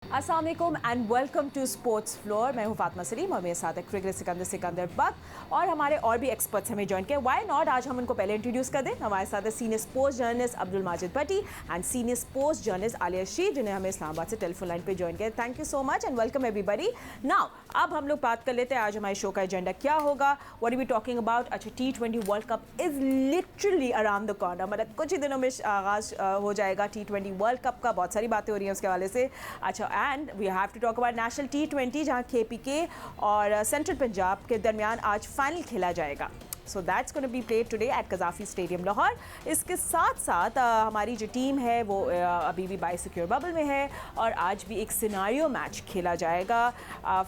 अस्सलाम वालेकुम and welcome to sports floor. मैं हूं फातिमा सलीम और मेरे साथ है क्रिकेट सिकंदर बक और हमारे और भी एक्सपर्ट्स हमें ज्वाइन किए। व्हाई नॉट, आज हम उनको पहले इंट्रोड्यूस कर दें। हमारे साथ है senior sports journalist Abdul Majid Bhatti and senior sports journalist Aliya Sheer, जिन्हें हमें इस्लामाबाद से टेलीफोन लाइन पे ज्वाइन किया। Thank you so much and welcome everybody. Now अब हम लोग बात कर लेते हैं आज हमारे शो का एजेंडा क्या होगा, what are we talking about. अच्छा, T20 world cup is literally around the corner, मतलब कुछ ही दिनों में आगाज हो जाएगा T20 वर्ल्ड कप का। बहुत सारी बातें हो रही हैं उसके हवाले से। अच्छा, and we have to talk about national T20, जहां KPK और सेंट्रल पंजाब के दरमियान आज फाइनल खेला जाएगा। So that's gonna be played today at Gaddafi stadium Lahore. इसके साथ साथ हमारी जो टीम है वो अभी भी बाई सिक्योर बबल में है और आज भी एक सिनारियो मैच खेला जाएगा।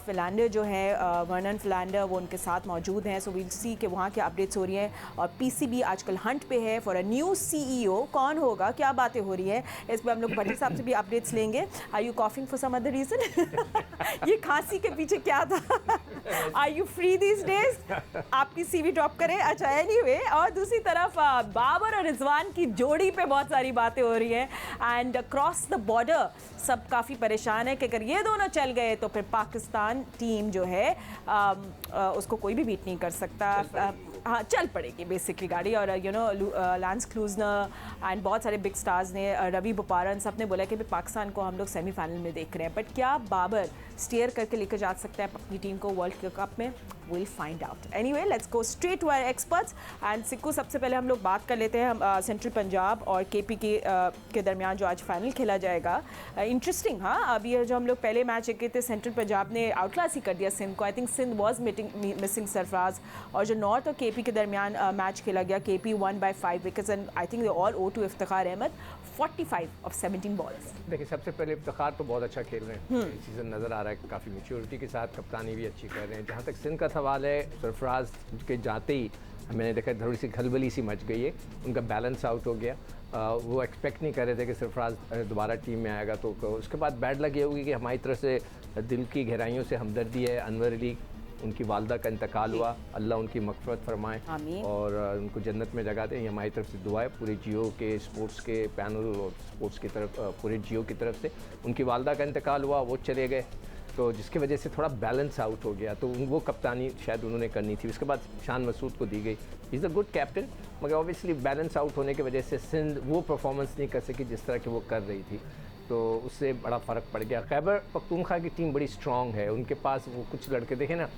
फिलैंडर जो है वर्नन फिलैंडर, वो उनके साथ मौजूद हैं। सो वील सी कि वहाँ क्या अपडेट्स हो रही हैं। और PCB आजकल हंट पे है फॉर अ न्यू CEO। कौन होगा, क्या बातें हो रही हैं, इस पर हम लोग भट्टी साहब से भी अपडेट्स लेंगे। Are you coughing for some other reason? ये खांसी के पीछे क्या था? Are you free these days? आपकी CV ड्रॉप करें। अच्छा, एनीवे, और दूसरी तरफ बाबर और रिजवान की जोड़ी पे बहुत सारी बातें हो रही हैं एंड क्रॉस द बॉर्डर सब काफ़ी परेशान है कि अगर ये दोनों चल गए तो फिर पाकिस्तान टीम जो है उसको कोई भी बीट नहीं कर सकता। हाँ, चल पड़ेगी बेसिकली गाड़ी। और लैंस क्लूजनर एंड बहुत सारे बिग स्टार्स ने, रवि बोपारन, सब ने बोला कि पाकिस्तान को हम लोग सेमीफाइनल में देख रहे हैं। बट क्या बाबर स्टीयर करके लेकर जा सकता है अपनी टीम को वर्ल्ड कप में? We'll find out. Anyway, let's go straight to our experts. And सिक्कू, सबसे पहले हम लोग बात कर लेते हैं सेंट्रल पंजाब और KPK के दरमियान जो आज फाइनल खेला जाएगा। इंटरेस्टिंग, हाँ। अभी जो हम लोग पहले मैच देखे थे, सेंट्रल पंजाब ने आउटक्लास ही कर दिया सिंध को। I think Sindh was missing Sarfaraz. और जो नॉर्थ और KP के दरमियान मैच खेला गया, KP won by 5 wickets and I think they all owe to Iftikhar Ahmed 45 of 17 balls. देखिए, सबसे पहले इफ्तिखार तो बहुत अच्छा खेल रहे हैं। सीज़न नज़र आ रहा है, काफ़ी मैच्योरिटी के साथ कप्तानी भी अच्छी कर रहे हैं। जहाँ तक सिंध का सवाल है, सरफराज के जाते ही मैंने देखा थोड़ी सी खलबली सी मच गई है, उनका बैलेंस आउट हो गया। वो एक्सपेक्ट नहीं कर रहे थे कि सरफराज दोबारा टीम में आएगा। तो उसके बाद बैड लग ये होगी कि हमारी तरफ से दिल की गहराइयों से हमदर्दी है। अनवर अली, उनकी वालदा का इंतकाल हुआ, अल्लाह उनकी मग़फ़िरत फरमाए और उनको जन्नत में जगह दें। ये हमारी तरफ से दुआ है पूरे जियो के स्पोर्ट्स के पैनल और स्पोर्ट्स की तरफ, पूरे जियो की तरफ से। उनकी वालदा का इंतकाल हुआ, वो चले गए, तो जिसकी वजह से थोड़ा बैलेंस आउट हो गया। तो वो कप्तानी शायद उन्होंने करनी थी। उसके बाद शान मसूद को दी गई। इज़ अ गुड कैप्टन, मगर ऑब्वियसली बैलेंस आउट होने की वजह से सिंध वो परफॉर्मेंस नहीं कर सकी जिस तरह की वो कर रही थी, तो उससे बड़ा फ़र्क पड़ गया। खैबर पख्तूनख्वा की टीम बड़ी स्ट्रॉन्ग है, उनके पास वो कुछ लड़के देखें ना,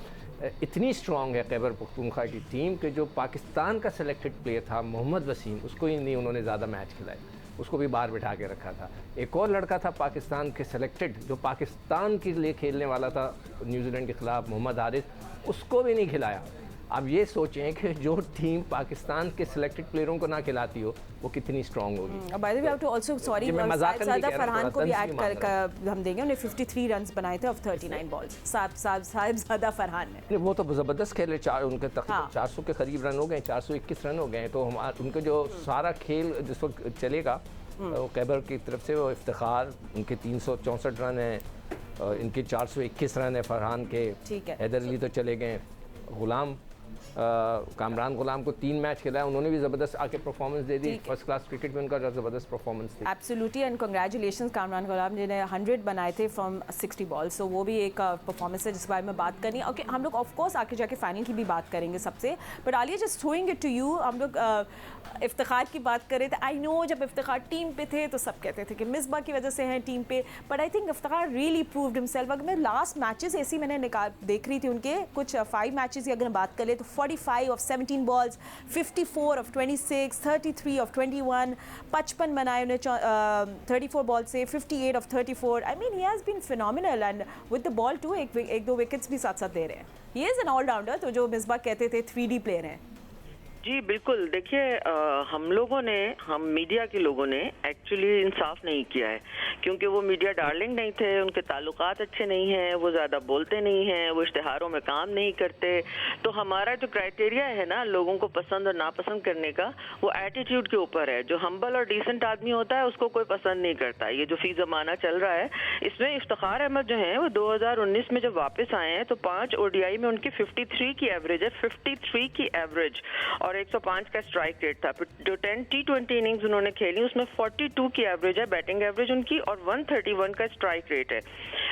इतनी स्ट्रॉन्ग है खैबर पख्तूनख्वा की टीम कि जो पाकिस्तान का सेलेक्टेड प्लेयर था मोहम्मद वसीम, उसको ही नहीं उन्होंने ज़्यादा मैच खिलाए, उसको भी बाहर बिठा के रखा था। एक और लड़का था पाकिस्तान के सेलेक्टेड जो पाकिस्तान के लिए खेलने वाला था न्यूजीलैंड के ख़िलाफ़, मोहम्मद हारिस, उसको भी नहीं खिलाया। अब ये सोचें कि जो टीम पाकिस्तान के सिलेक्टेड प्लेयरों को ना खिलाती हो वो कितनी स्ट्रॉन्ग होगी। By the way, we have to also, sorry, सादा फरहान को भी ऐड कर हम देंगे। उन्हें 53 रन्स बनाए थे ऑफ 39 बॉल्स। सादा फरहान ने, वो तो ज़बरदस्त खेले। उनके तकरीबन 400 के करीब रन हो गए, 421 रन हो गए। तो उनके जो सारा खेल जिस वक्त चलेगा खैबर की तरफ से, वो इफ्तिखार, उनके 364 रन हैं, इनके 421 रन है फरहान के। हैदर अली तो चले गए। गुलाम कामरान गुलाम को 3 मैच खिलाया, उन्होंने भी ज़बरदस्त आके परफॉर्मेंस दे दी। फर्स्ट क्लास क्रिकेट में उनका ज़बरदस्त परफॉर्मेंस थी। एब्सोल्युटली, एंड कांग्रेचुलेशंस कामरान गुलाम, जिन्हें 100 बनाए थे फ्रॉम 60 बॉल्स। सो वो भी एक परफॉर्मेंस है जिस बारे में बात करनी है। ओके, हम लोग ऑफ कोर्स आके जाके फाइनल की भी बात करेंगे सबसे। But Aliya, just throwing it to you, हम लोग इफ्तिखार की बात कर रहे थे। आई नो जब इफ्तिखार टीम पे थे तो सब कहते थे कि मिसबा की वजह से हैं टीम पे, but I think Iftikhar really proved himself. अगर मैं लास्ट मैचेस ऐसी मैंने देख रही थी उनके, कुछ 5 मैचेस की अगर बात कर ले तो 45 of 17 balls, 54 of 26, 33 of 21, 55 बनाए उन्हें 34 बॉल से, 58 of 34. I mean, he has been phenomenal and with the ball too, एक दो विकेट्स भी साथ साथ दे रहे हैं। He is an all-rounder, तो जो मिसबा कहते थे 3D प्लेयर हैं। जी बिल्कुल, देखिए हम लोगों ने, हम मीडिया के लोगों ने एक्चुअली इंसाफ नहीं किया है, क्योंकि वो मीडिया डार्लिंग नहीं थे, उनके ताल्लुकात अच्छे नहीं हैं, वो ज़्यादा बोलते नहीं हैं, वो इश्तिहारों में काम नहीं करते। तो हमारा जो क्राइटेरिया है ना लोगों को पसंद और नापसंद करने का, वो एटीट्यूड के ऊपर है। जो हम्बल और डिसेंट आदमी होता है उसको कोई पसंद नहीं करता। ये जो फी ज़माना चल रहा है, इसमें इफ्तिखार अहमद जो हैं वो 2019 में जब वापस आए हैं तो 5 ODI में उनकी 53 की एवरेज है, 53 की एवरेज। और और 105 का स्ट्राइक रेट था। फिर जो 10 T20 इनिंग्स उन्होंने खेली उसमें 42 की एवरेज है, बैटिंग एवरेज उनकी, और 131 का स्ट्राइक रेट है।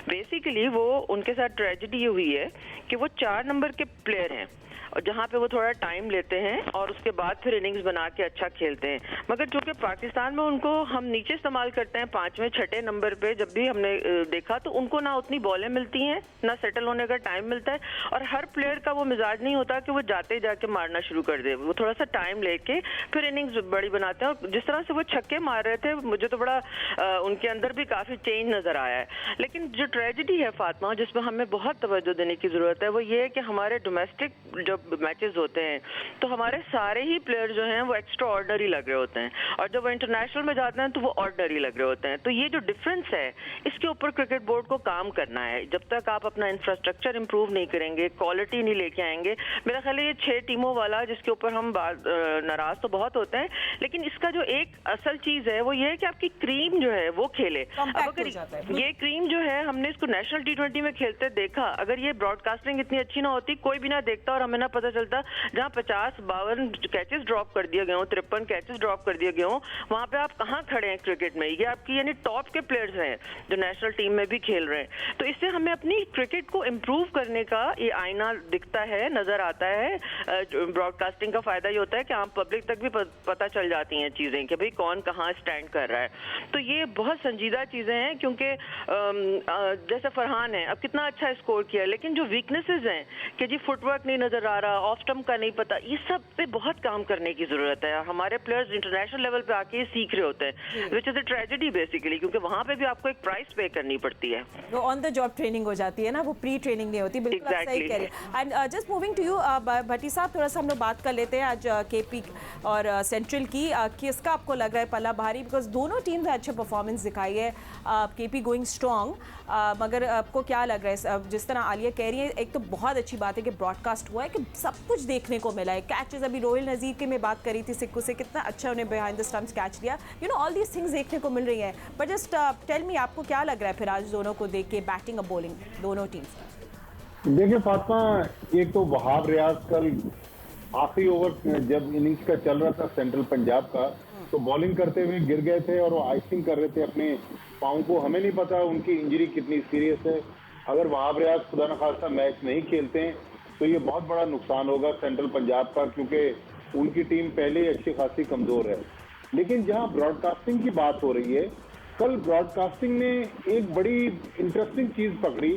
बेसिकली वो उनके साथ ट्रेजेडी ये हुई है कि वो 4 नंबर के प्लेयर हैं, और जहाँ पे वो थोड़ा टाइम लेते हैं और उसके बाद फिर इनिंग्स बना के अच्छा खेलते हैं। मगर चूंकि पाकिस्तान में उनको हम नीचे इस्तेमाल करते हैं 5वें 6ठे नंबर पे, जब भी हमने देखा तो उनको ना उतनी बॉलें मिलती हैं, ना सेटल होने का टाइम मिलता है, और हर प्लेयर का वो मिजाज नहीं होता कि वो जाते जाके मारना शुरू कर दे। वो थोड़ा सा टाइम लेके फिर इनिंग्स बड़ी बनाते हैं। और जिस तरह से वो छक्के मार रहे थे, मुझे तो बड़ा उनके अंदर भी काफ़ी चेंज नज़र आया है। लेकिन जो ट्रेजेडी है फातिमा, जिसमें हमें बहुत तवज्जो देने की ज़रूरत है, वो ये है कि हमारे डोमेस्टिक जो मैचेस होते हैं तो हमारे सारे ही प्लेयर जो हैं वो एक्स्ट्रा ऑर्डिनरी लग रहे होते हैं, और जब वो इंटरनेशनल में जाते हैं तो वो ऑर्डिनरी लग रहे होते हैं। तो ये जो डिफरेंस है, इसके ऊपर क्रिकेट बोर्ड को काम करना है। जब तक आप अपना इंफ्रास्ट्रक्चर इंप्रूव नहीं करेंगे, क्वालिटी नहीं लेके आएंगे, मेरा ख्याल है ये 6 टीमों वाला जिसके ऊपर हम नाराज तो बहुत होते हैं, लेकिन इसका जो एक असल चीज है वो ये है कि आपकी क्रीम जो है वो खेले। अब अगर ये क्रीम जो है, हमने इसको नेशनल T20 में खेलते देखा, अगर ये ब्रॉडकास्टिंग इतनी अच्छी ना होती, कोई भी ना देखता और हमें ना पता चलता, जहां 50-52 कैचेस ड्रॉप कर दिए गए हों, 53 कैचेस ड्रॉप कर दिए गए हों, वहां पे आप कहां खड़े हैं क्रिकेट में। ये आपकी यानी टॉप के प्लेयर्स हैं जो नेशनल टीम में भी खेल रहे हैं। तो इससे हमें अपनी क्रिकेट को इम्प्रूव करने का ये आईना दिखता है, नजर आता है। ब्रॉडकास्टिंग का फायदा ये होता है कि आम पब्लिक तक भी पता चल जाती हैं चीजें कि भाई कौन कहाँ स्टैंड कर रहा है। तो ये बहुत संजीदा चीजें हैं, क्योंकि जैसे फरहान है, अब कितना अच्छा स्कोर किया, लेकिन जो वीकनेसेस हैं कि जी फुटवर्क नहीं नजर आ रहा, ऑफ स्टंप का नहीं पता, ये सब पे बहुत काम करने की जरूरत है। हमारे प्लेयर्स इंटरनेशनल लेवल पे आके ये सीख रहे होते हैं, which is a tragedy basically, क्योंकि वहां पे भी आपको एक प्राइस पे करनी पड़ती है। वो ऑन द जॉब ट्रेनिंग हो जाती है ना, वो प्री ट्रेनिंग नहीं होती। बिल्कुल आप सही कह रहे हैं। And just moving to you Bhatti sahab, थोड़ा सा हम लोग बात कर लेते हैं आज केपी और सेंट्रल की। किसका आपको लग रहा है पल्ला भारी, बिकॉज दोनों टीम ने अच्छे परफॉर्मेंस दिखाई है, केपी गोइंग स्ट्रॉन्ग, मगर आपको क्या लग रहा है? जिस तरह आलिया कह रही है, एक तो बहुत अच्छी बात है कि ब्रॉडकास्ट हुआ है, कि सब कुछ देखने को मिला है। कैचेस, अभी रोहिल नज़ीर की मैं बात करी थी सिक्कू से, कितना अच्छा उन्हें बिहाइंड द स्टंप्स कैच लिया, you know all these things देखने को मिल रही है। बट जस्ट टेल मी, आपको क्या लग रहा है फिर आज दोनों को देख के, बैटिंग और बॉलिंग दोनों टीम्स? देखिए फातिमा, एक तो वहाब रियाज कल आखिरी ओवर जब इनिंग्स का चल रहा था सेंट्रल पंजाब का, तो बॉलिंग करते हुए गिर गए थे और वो आइसिंग कर रहे थे अपने पाँव को। हमें नहीं पता उनकी इंजरी कितनी सीरियस है। अगर वहाब रियाज खुदा न खास्ता मैच नहीं खेलते हैं तो ये बहुत बड़ा नुकसान होगा सेंट्रल पंजाब का, क्योंकि उनकी टीम पहले ही अच्छी खासी कमजोर है। लेकिन जहां ब्रॉडकास्टिंग की बात हो रही है, कल ब्रॉडकास्टिंग ने एक बड़ी इंटरेस्टिंग चीज पकड़ी।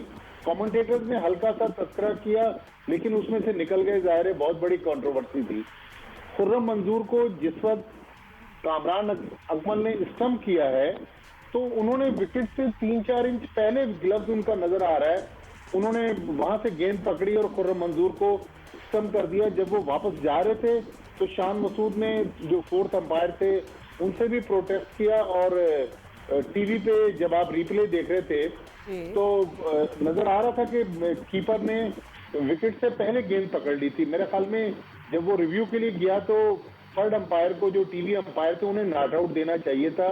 कमेंटेटर्स ने हल्का सा तस्करा किया, लेकिन उसमें से निकल गए, जाहिर है बहुत बड़ी कंट्रोवर्सी थी। खुर्रम मंजूर को जिस वक्त कामरान अकमल ने स्टंप किया है, तो उन्होंने विकेट से 3-4 इंच पहले ग्लव्स उनका नजर आ रहा है, उन्होंने वहां से गेंद पकड़ी और खुर्रम मंजूर को स्टंप कर दिया। जब वो वापस जा रहे थे तो शान मसूद ने, जो 4th अंपायर थे, उनसे भी प्रोटेस्ट किया, और टीवी पे जब आप रिप्ले देख रहे थे तो नजर आ रहा था कि कीपर ने विकेट से पहले गेंद पकड़ ली थी। मेरे ख्याल में जब वो रिव्यू के लिए गया तो 3rd अंपायर को, जो टीवी अंपायर थे, उन्हें नॉट आउट देना चाहिए था।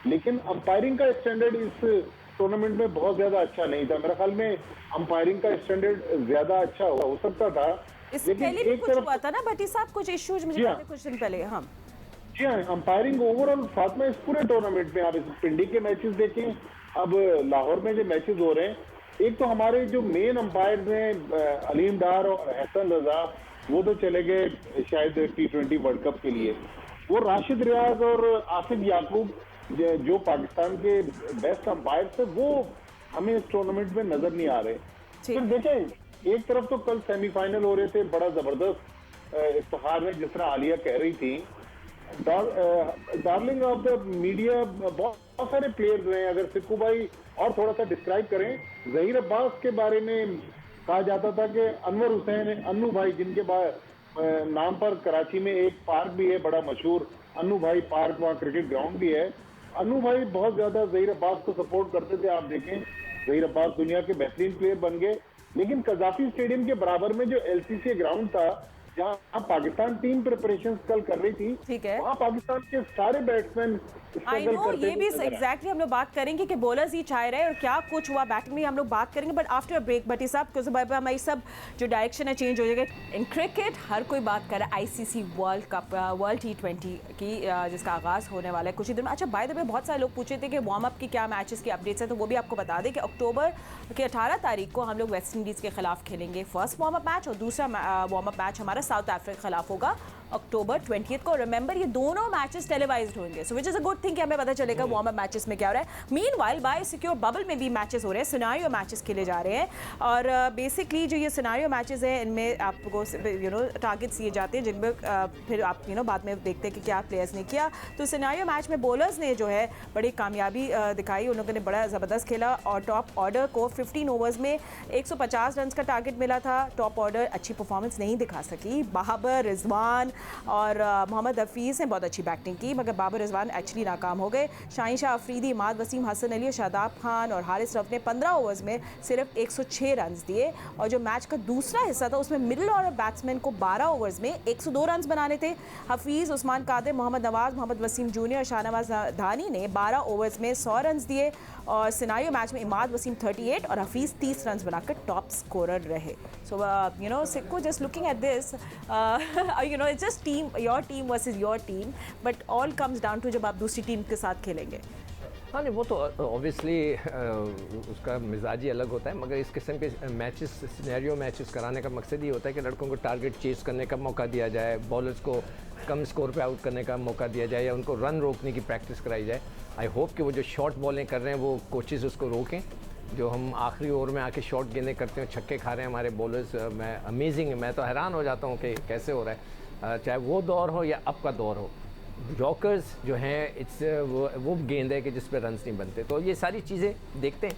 लेकिन अंपायरिंग का स्टैंडर्ड इस टूर्नामेंट में बहुत ज्यादा अच्छा नहीं था। मेरे ख्याल में अंपायरिंग का स्टैंडर्ड ज्यादा अच्छा हो सकता था। इससे पहले भी कुछ हुआ था ना भट्टी साहब, कुछ इश्यूज मुझे लगता है कुछ दिन पहले। हाँ जी हाँ, अंपायरिंग ओवरऑल फातिमा इस पूरे टूर्नामेंट में, आप इस पिंडी के मैचेस देखें, अब लाहौर में जो मैचेस हो रहे हैं, एक तो हमारे जो मेन अंपायर हैं अलीम डार और एहसन रजा, वो तो चले गए शायद T20 वर्ल्ड कप के लिए। वो राशिद रियाज और आसिफ याकूब जो पाकिस्तान के बेस्ट अंपायर थे, वो हमें इस टूर्नामेंट में नजर नहीं आ रहे। फिर देखें, एक तरफ तो कल सेमीफाइनल हो रहे थे, बड़ा जबरदस्त इफ्तिखार है, जिस तरह आलिया कह रही थी, डार्लिंग ऑफ द मीडिया, बहुत सारे प्लेयर्स हैं। अगर सिक्कू भाई और थोड़ा सा डिस्क्राइब करें, जहीर अब्बास के बारे में कहा जाता था कि अनवर हुसैन, अन्नू भाई, जिनके नाम पर कराची में एक पार्क भी है बड़ा मशहूर, अन्नू भाई पार्क, वहाँ क्रिकेट ग्राउंड भी है। अन्नू भाई बहुत ज्यादा जहीर अब्बास को सपोर्ट करते थे। आप देखें, जहीर अब्बास दुनिया के बेहतरीन प्लेयर बन गए, लेकिन कजाफी स्टेडियम के बराबर में जो LCC ग्राउंड था, जहाँ पाकिस्तान टीम प्रिपरेशन कल कर रही थी, ठीक है, वहाँ पाकिस्तान के सारे बैट्समैन आई नो, ये भी एग्जैक्टली हम लोग बात करेंगे कि बॉलर्स ही चाह रहे हैं और क्या कुछ हुआ बैटिंग में हम लोग बात करेंगे, बट आफ्टर ब्रेक भट्टी साहब क्योंकि हमारी सब जो डायरेक्शन है चेंज हो जाएगा। इन क्रिकेट हर कोई बात कर रहा है ICC world cup, world T20 की, जिसका आगाज़ होने वाला है कुछ ही दिन में। अच्छा, बाय द वे बहुत सारे लोग पूछे थे कि वार्म अप की क्या मैचेस की अपडेट्स है, तो वो भी आपको बता दें कि अक्टूबर की 18 तारीख को हम लोग वेस्ट इंडीज़ के खिलाफ खेलेंगे फर्स्ट वार्म अप मैच, और दूसरा वार्म अप मैच हमारा साउथ अफ्रीका के खिलाफ होगा अक्टूबर 20 को। रिमेंबर, ये दोनों मैचेस टेलीवाइज्ड होंगे, so which is a good thing कि हमें पता चलेगा वार्म अप मैचेस में क्या हो रहा है। मीनवाइल बाय सिक्योर बबल में भी मैचेस हो रहे हैं, सिनेरियो मैचेस खेले जा रहे हैं, और बेसिकली जो ये सिनेरियो मैचेस हैं इनमें आपको टारगेट्स दिए जाते हैं जिनमें फिर आप बाद में देखते हैं कि क्या प्लेयर्स ने किया। तो सिनेरियो मैच में बॉलर्स ने जो है बड़ी कामयाबी दिखाई, उन लोगों ने बड़ा ज़बरदस्त खेला, और टॉप ऑर्डर को 15 ओवर्स में 150 रन का टारगेट मिला था। टॉप ऑर्डर अच्छी परफॉर्मेंस नहीं दिखा सकी, बाबर, रिजवान और मोहम्मद हफीज़ ने बहुत अच्छी बैटिंग की, मगर बाबर, रिजवान एक्चुअली नाकाम हो गए। शाहीन शाह अफरीदी, इमाद वसीम, हसन अली, शादाब खान और हारिस रफ ने 15 ओवर्स में सिर्फ 106 रन दिए, और जो मैच का दूसरा हिस्सा था उसमें मिडिल ऑर्डर बैट्समैन को 12 ओवर्स में 102 रन बनाने थे। हफीज़, उस्मान कादिर, मोहम्मद नवाज, मोहम्मद वसीम जूनियर और शाहनवाज धानी ने 12 ओवर्स में 100 रन दिए, और सिनारियो मैच में इमाद वसीम 38 और हफीज़ 30 रन बनाकर टॉप स्कोरर रहे। So Sikko, just looking at this, it's just team, your team versus your team, but all comes down to जब आप दूसरी टीम के साथ खेलेंगे। हाँ नहीं, वो तो ऑब्वियसली उसका मिजाज ही अलग होता है, मगर इस किस्म के मैचेस, सिनेरियो मैचेस कराने का मकसद ये होता है कि लड़कों को टारगेट चेस करने का मौका दिया जाए, बॉलर्स को कम स्कोर पे आउट करने का मौका दिया जाए, या उनको रन रोकने की प्रैक्टिस कराई जाए। आई होप कि वो जो शॉर्ट बॉलिंग कर रहे हैं वो कोचेज़ उसको रोकें। जो हम आखिरी ओवर में आके शॉर्ट गेंदें करते हैं, छक्के खा रहे हैं हमारे बॉलर्स, मैं अमेजिंग है, मैं तो हैरान हो जाता हूँ कि कैसे हो रहा है, चाहे वो दौर हो या अब का दौर हो। जॉकर्स जो हैं, इट्स वो गेंद है कि जिस पे रन्स नहीं बनते, तो ये सारी चीज़ें देखते हैं,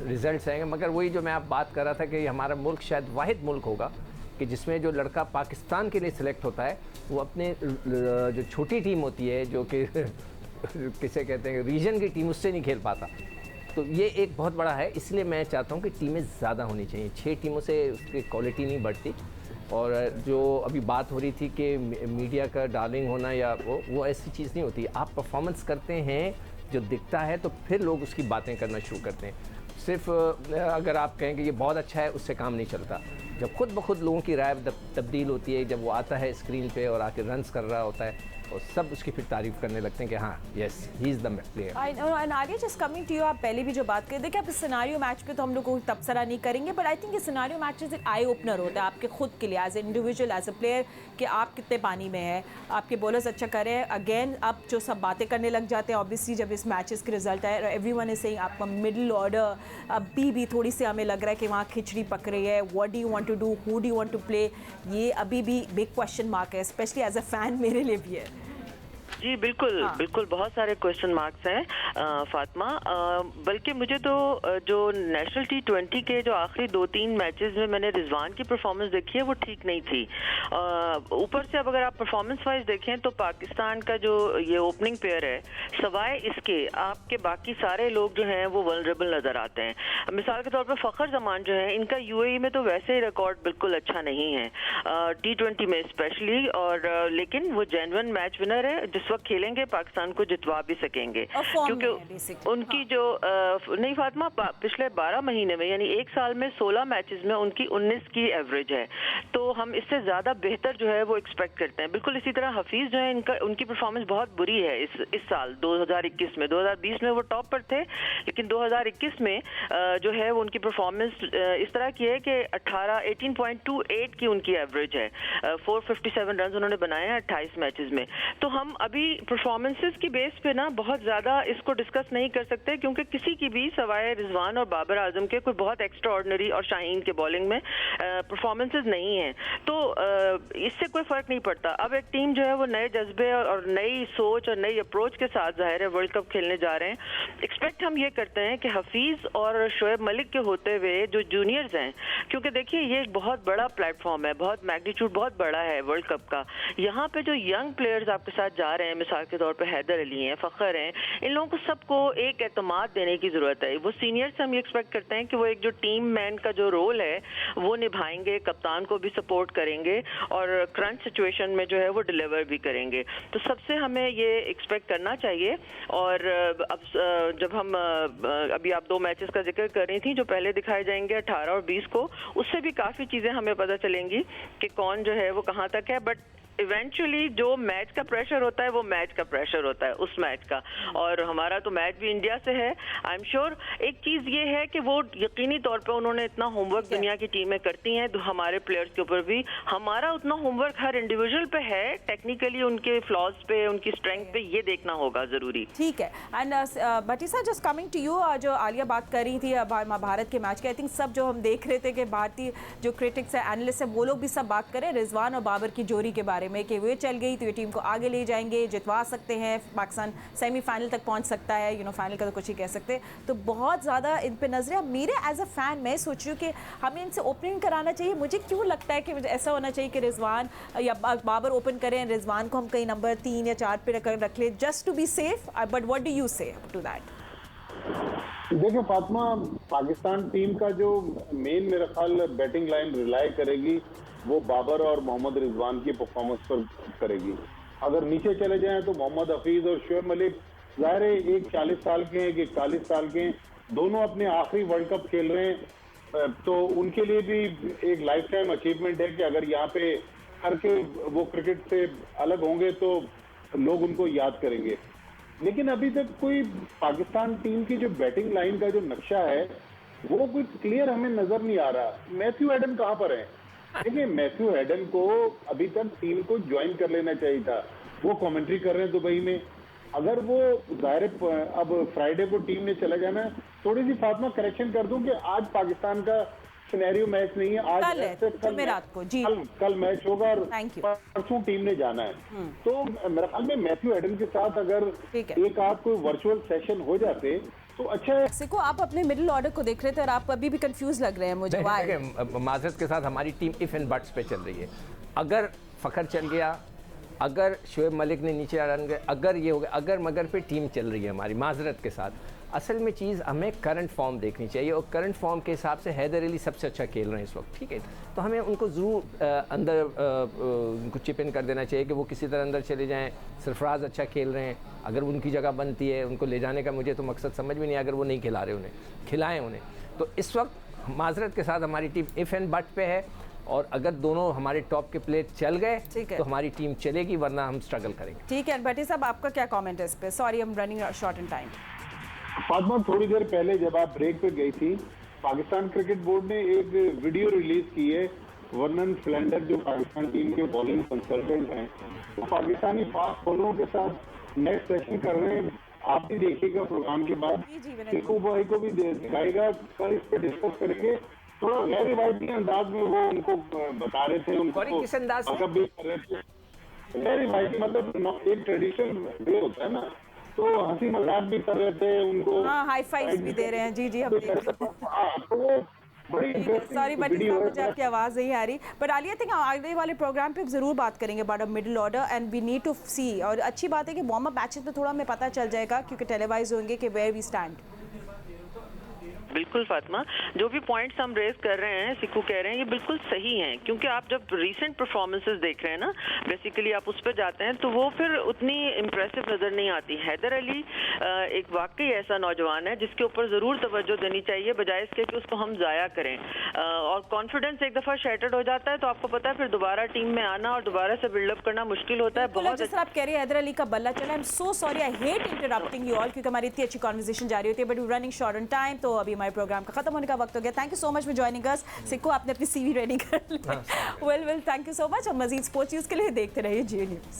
रिजल्ट्स आएंगे। मगर वही जो मैं आप बात कर रहा था कि हमारा मुल्क शायद वाहिद मुल्क होगा कि जिसमें जो लड़का पाकिस्तान के लिए सिलेक्ट होता है वो अपने जो छोटी टीम होती है, जो कि किसे कहते हैं रीजन की टीम, उससे नहीं खेल पाता। तो ये एक बहुत बड़ा है, इसलिए मैं चाहता हूँ कि टीमें ज़्यादा होनी चाहिए। 6 टीमों से उसकी क्वालिटी नहीं बढ़ती। और जो अभी बात हो रही थी कि मीडिया का डार्लिंग होना या वो ऐसी चीज़ नहीं होती। आप परफॉर्मेंस करते हैं, जो दिखता है, तो फिर लोग उसकी बातें करना शुरू करते हैं। सिर्फ अगर आप कहें कि ये बहुत अच्छा है, उससे काम नहीं चलता। जब खुद ब खुद लोगों की राय तब्दील होती है, जब वो आता है स्क्रीन पे और आके रन्स कर रहा होता है, और सब उसकी फिर तारीफ करने लगते हैं कि हाँ, yes, he is the player. I know, and आगे जस्ट कमिंग टू यू, आप पहले भी जो बात करें, देखिए आप इस सिनारियो मैच पे तो हम लोग को तबसरा नहीं करेंगे, बट आई थिंक ये सिनारियो मैचेस एक आई ओपनर होता है आपके खुद के लिए, as a individual, as a player, कि आप कितने पानी में हैं, आपके बॉलर्स अच्छा कर रहे हैं। अगेन आप जो सब बातें करने लग जाते हैं, ऑब्वियसली जब इस मैचेस के रिजल्ट आए, एवरीवन इज सेइंग आपका मिडिल ऑर्डर अभी भी थोड़ी सी हमें लग रहा है कि वहाँ खिचड़ी पक रही है, what do you want to do, who do you want to play, ये अभी भी बिग क्वेश्चन मार्क है, स्पेशली एज अ फैन मेरे लिए भी है। जी बिल्कुल, हाँ। बिल्कुल बहुत सारे क्वेश्चन मार्क्स हैं फातिमा। बल्कि मुझे तो जो नेशनल T20 के जो आखिरी 2-3 मैचेस में मैंने रिजवान की परफॉर्मेंस देखी है वो ठीक नहीं थी। ऊपर से अब अगर आप परफॉर्मेंस वाइज देखें तो पाकिस्तान का जो ये ओपनिंग पेयर है, सवाए इसके आपके बाकी सारे लोग जो हैं वो वल्नरेबल नज़र आते हैं। मिसाल के तौर पर फ़खर जमान जो है, इनका UAE में तो वैसे ही रिकॉर्ड बिल्कुल अच्छा नहीं है T20 में स्पेशली, और लेकिन वो जेन्युइन मैच विनर है, जिस वक्त खेलेंगे पाकिस्तान को जितवा भी सकेंगे, क्योंकि उनकी जो नहीं फातिमा, पिछले 12 महीने में यानी 1 साल में 16 मैचेस में उनकी 19 की एवरेज है, तो हम इससे ज़्यादा बेहतर जो है वो एक्सपेक्ट करते हैं। बिल्कुल इसी तरह हफीज़ जो है, उनकी परफॉर्मेंस बहुत बुरी है इस साल 2021 में। 2020 में वो टॉप पर थे, लेकिन 2021 में जो है वो उनकी परफॉर्मेंस इस तरह की है कि 18.28 की उनकी एवरेज है, 457 रन उन्होंने बनाए हैं 28 मैचेस में। तो हम अभी परफॉर्मेंसेस की बेस पे ना बहुत ज़्यादा इसको डिस्कस नहीं कर सकते, क्योंकि किसी की भी सवाए रिजवान और बाबर आजम के कोई बहुत एक्स्ट्रा ऑर्डिनरी और शाहीन के बॉलिंग में परफॉर्मेंसेस नहीं हैं, तो इससे कोई फ़र्क नहीं पड़ता। अब एक टीम जो है वो नए जज्बे और नई सोच और नई अप्रोच के साथ ज़ाहिर है वर्ल्ड कप खेलने जा रहे हैं। एक्सपेक्ट हम ये करते हैं कि हफीज़ और शोएब मलिक के होते हुए जो जूनियर्स हैं, क्योंकि देखिए ये एक बहुत बड़ा प्लेटफॉर्म है, बहुत मैग्नीट्यूड बहुत बड़ा है वर्ल्ड कप का। यहाँ पे जो यंग प्लेयर्स आपके साथ जा रहे हैं, मिसाल के तौर पे हैदर अली हैं, फ़खर हैं, इन लोगों को सबको एक एतमाद देने की ज़रूरत है। वो सीनियर से हम ये एक्सपेक्ट करते हैं कि वो एक जो टीम मैन का जो रोल है वो निभाएंगे, कप्तान को भी सपोर्ट करेंगे और क्रंच सिचुएशन में जो है वो डिलीवर भी करेंगे। तो सबसे हमें ये एक्सपेक्ट करना चाहिए। और अब जब हम अभी आप 2 मैचेस का जिक्र कर रही थी जो पहले दिखाए जाएंगे 18 और 20 को, उससे भी काफ़ी चीज़ें हमें पता चलेंगी कि कौन जो है वो कहाँ तक है। बट इवेंचुअली जो मैच का प्रेशर होता है वो मैच का प्रेशर होता है उस मैच का, और हमारा तो मैच भी इंडिया से है। आई एम श्योर एक चीज़ ये है कि वो यकीनी तौर पे उन्होंने इतना होमवर्क दुनिया की टीमें करती हैं, तो हमारे प्लेयर्स के ऊपर भी हमारा उतना होमवर्क हर इंडिविजुअल पे है। टेक्निकली उनके फ्लॉज पे, उनकी स्ट्रेंथ पे ये देखना होगा ज़रूरी। ठीक है। एंड बटीसा, जस्ट कमिंग टू यू, जो आलिया बात कर रही थी भारत के मैच के, आई थिंक सब जो हम देख रहे थे कि भारतीय जो क्रिटिक्स है, एनालिस्ट है, वो लोग भी सब बात करें रिजवान और बाबर की जोड़ी के बारे में कि वो चल गई तो ये टीम को आगे ले जाएंगे, जितवा सकते हैं, पाकिस्तान सेमीफाइनल तक पहुंच सकता है, फाइनल का तो कुछ ही कह सकते। तो बहुत ज़्यादा इन पे नजरें। मेरे एज अ फैन मैं सोच रही हूँ कि हमें इनसे ओपनिंग कराना चाहिए। मुझे क्यों लगता है कि ऐसा होना चाहिए कि रिजवान या बाबर ओपन करें, रिजवान को हम कहीं नंबर 3 या 4 पे रख ले just to be safe. But what do you say to that? देखिए फातिमा, पाकिस्तान टीम का जो मेन मेरा ख्याल बैटिंग लाइन रिलाई करेगी वो बाबर और मोहम्मद रिजवान की परफॉर्मेंस पर करेगी। अगर नीचे चले जाएं तो मोहम्मद हफीज और शोएब मलिक, जाहिर है एक 40 साल के हैं, एक 41 साल के हैं, दोनों अपने आखिरी वर्ल्ड कप खेल रहे हैं, तो उनके लिए भी एक लाइफ टाइम अचीवमेंट है कि अगर यहाँ पे करके वो क्रिकेट से अलग होंगे तो लोग उनको याद करेंगे। लेकिन अभी तक कोई पाकिस्तान टीम की जो बैटिंग लाइन का जो नक्शा है वो कोई क्लियर हमें नजर नहीं आ रहा। मैथ्यू हेडन कहाँ पर है? देखिए, मैथ्यू हेडन को अभी तक टीम को ज्वाइन कर लेना चाहिए था। वो कमेंट्री कर रहे हैं दुबई में। अगर वो जाहिर अब फ्राइडे को टीम ने चला जाना है। थोड़ी सी फातिमा करेक्शन कर दूं कि आज पाकिस्तान का सिनेरियो मैच नहीं है, आज कल मैच होगा और परसों टीम ने जाना है। तो मेरे ख्याल में मैथ्यू हेडन के साथ अगर एक आध कोई वर्चुअल सेशन हो जाते तो अच्छा है। सिको, आप अपने मिडिल ऑर्डर को देख रहे थे और आप अभी भी कंफ्यूज लग रहे हैं मुझे। माजरत के साथ हमारी टीम इफ एंड बट्स पे चल रही है। अगर फखर चल गया, अगर शोएब मलिक ने नीचे रन गए, अगर ये हो गया, अगर मगर पे टीम चल रही है हमारी माजरत के साथ। असल में चीज़ हमें करंट फॉर्म देखनी चाहिए और करंट फॉर्म के हिसाब से हैदर अली सबसे अच्छा खेल रहे हैं इस वक्त, ठीक है। तो हमें उनको ज़रूर अंदर उनको चिप इन कर देना चाहिए कि वो किसी तरह अंदर चले जाएं। सरफराज अच्छा खेल रहे हैं, अगर उनकी जगह बनती है उनको ले जाने का मुझे तो मकसद समझ में नहीं। अगर वो नहीं खिला रहे उन्हें, खिलाएं उन्हें। तो इस वक्त माजरत के साथ हमारी टीम इफ़ एंड बट पे है और अगर दोनों हमारे टॉप के प्लेयर चल गए तो हमारी टीम चलेगी, वरना हम स्ट्रगल करेंगे। ठीक है भट्टी साहब, आपका क्या कमेंट है इस पे? Sorry, I am running short in time. Fatima, थोड़ी देर पहले जब आप ब्रेक पे गई थी, पाकिस्तान क्रिकेट बोर्ड ने एक वीडियो रिलीज की है। वर्नन फ्लैंडर जो पाकिस्तान टीम के बॉलिंग कंसल्टेंट हैं, वो पाकिस्तानी फास्ट बॉलरों के साथ नेक्स्ट सेशन कर रहे हैं। आप भी देखिएगा प्रोग्राम के बाद, सिक्कू भाई को भी दिखाएगा, कल इस पर डिस्कस करेंगे। थोड़ा गैर रिवायती अंदाज में वो उनको बता रहे थे, उनको किस अंदाज से भी कर रहे थे। गैर रिवायती मतलब एक ट्रेडिशनल वे होता है ना, तो हंसी मजाक भी कर रहे थे उनको। हाँ, हाई फाइव्स भी दे रहे हैं। जी हम देख रहे हैं। सॉरी बटी साहब, मुझे आपकी आवाज़ नहीं आ रही। बट आलिया, थिंक आगे वाले प्रोग्राम पे ज़रूर बात करेंगे about middle order and we need to see. और अच्छी बात है कि वार्म अप मैचेस में थोड़ा हमें पता चल जाएगा क्योंकि टेलीवाइज होंगे कि वेयर वी स्टैंड। बिल्कुल फातिमा, जो भी पॉइंट्स हम रेज कर रहे हैं, सिक्कू कह रहे हैं, ये बिल्कुल सही हैं। क्योंकि आप जब रीसेंट परफॉर्मेंसेस देख रहे हैं ना, बेसिकली आप उस पर जाते हैं तो वो फिर उतनी इम्प्रेसिव नज़र नहीं आती। हैदर अली एक वाकई ऐसा नौजवान है जिसके ऊपर ज़रूर तवज्जो देनी चाहिए, बजाय इसके कि उसको हम ज़ाया करें। और कॉन्फिडेंस एक दफ़ा शैटर्ड हो जाता है तो आपको पता है फिर दोबारा टीम में आना और दोबारा से बिल्डअप करना मुश्किल होता है। बहुत जैसे आप कह रहे हैं हैदर अली का बल्ला चला। I am so sorry, I hate interrupting you all, क्योंकि हमारी इतनी अच्छी कॉन्वर्सेशन जारी होती है, but we running short on time. तो अभी हमारे प्रोग्राम का खत्म होने का वक्त हो गया। Thank you so much for joining us. Sikku, आपने अपनी सीवी रेडी कर ली। Well thank you so much. और मजीद स्पोर्ट्स न्यूज़ के लिए देखते रहिए जियो न्यूज़।